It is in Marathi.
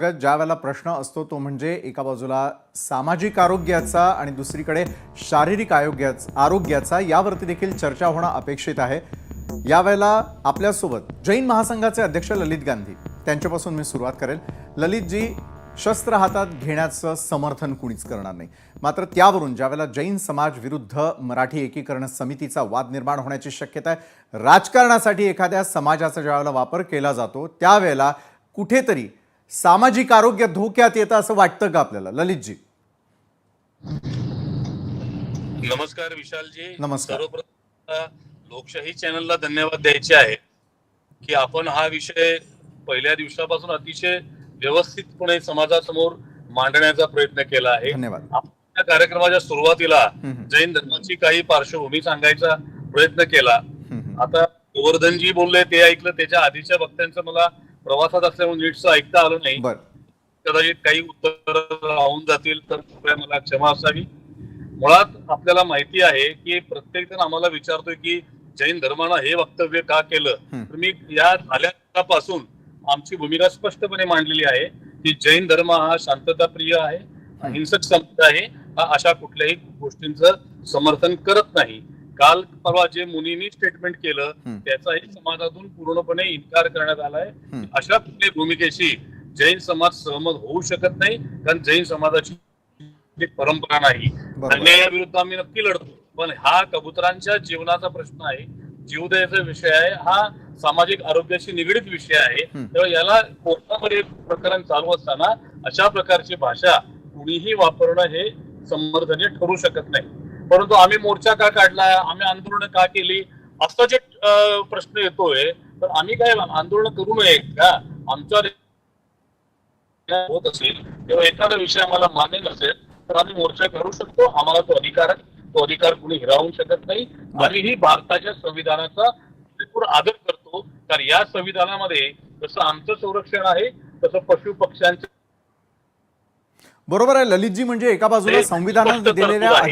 ज्या वेळेला प्रश्न असतो तो म्हणजे एका बाजूला सामाजिक आरोग्याचा आणि दुसरीकडे शारीरिक आरोग्याचा यावरती देखील चर्चा होणं अपेक्षित आहे। यावेळेला आपल्यासोबत जैन महासंघाचे अध्यक्ष ललित गांधी त्यांच्यापासून मी सुरुवात करेल। ललितजी, शस्त्र हातात घेण्याचं समर्थन कुणीच करणार नाही, मात्र त्यावरून ज्यावेळेला जैन समाज विरुद्ध मराठी एकीकरण समितीचा वाद निर्माण होण्याची शक्यता आहे, राजकारणासाठी एखाद्या समाजाचा ज्यावेळेला वापर केला जातो त्यावेळेला कुठेतरी सामाजिक आरोग्य धोक्यात येतं असं वाटतं का आपल्याला? ललितजी नमस्कार विशालजी। नमस्कार। सर्वप्रथम लोकशाही चॅनलला धन्यवाद द्यायचे आहे की आपण हा विषय पहिल्या दिवसापासून अतिशय व्यवस्थितपणे समाजासमोर मांडण्याचा प्रयत्न केला आहे। धन्यवाद। आपल्या कार्यक्रमाच्या सुरुवातीला जैन धर्माची काही पार्श्वभूमी सांगायचा प्रयत्न केला। आता गोवर्धनजी बोलले ते ऐकलं, त्याच्या आधीच्या वक्त्यांचं मला प्रवासात असल्यामुळे नीटचं ऐकता आलं नाही। कदाचित काही उत्तर राहून जातील तर मला क्षमा असावी। मुळात आपल्याला माहिती आहे की प्रत्येक जण आम्हाला विचारतोय की जैन धर्मानं हे वक्तव्य का केलं, तर मी या झाल्यापासून आमची भूमिका स्पष्टपणे मांडलेली आहे की जैन धर्म हा शांतताप्रिय आहे, अहिंसक संप्रदाय आहे, हा अशा कुठल्याही गोष्टींचं समर्थन करत नाही। काल परवा जे मुनींनी स्टेटमेंट केलं त्याचाही समाजातून पूर्णपणे इन्कार करण्यात आलाय। अशा कुठल्याही भूमिकेशी जैन समाज सहमत होऊ शकत नाही, कारण जैन समाजाची परंपरा नाही। अन्यायाविरुद्ध आम्ही नक्की लढतो, पण हा कबुतरांच्या जीवनाचा प्रश्न आहे, जीवदयाचा विषय आहे, हा सामाजिक आरोग्याशी निगडीत विषय आहे। तेव्हा याला कोर्टामध्ये प्रकरण चालू असताना अशा प्रकारची भाषा कुणीही वापरणं हे समर्थनीय ठरू शकत नाही। परंतु आम्ही मोर्चा का काढला, आम्ही आंदोलन का केली, असा जे प्रश्न येतोय, तर आम्ही काय आंदोलन करू नये का? आमच्या होत असेल तेव्हा एखादा विषय आम्हाला मान्य नसेल तर आम्ही मोर्चा करू शकतो, आम्हाला तो अधिकार आहे, तो अधिकार कुणी हिरावू शकत नाही। आम्ही भारताच्या संविधानाचा भरपूर आदर करतो, कारण या संविधानामध्ये जसं आमचं संरक्षण आहे तसं पशु पक्ष्यांचं। बरोबर आहे ललितजी, म्हणजे एका बाजूला संविधानात दिलेल्या अधिकार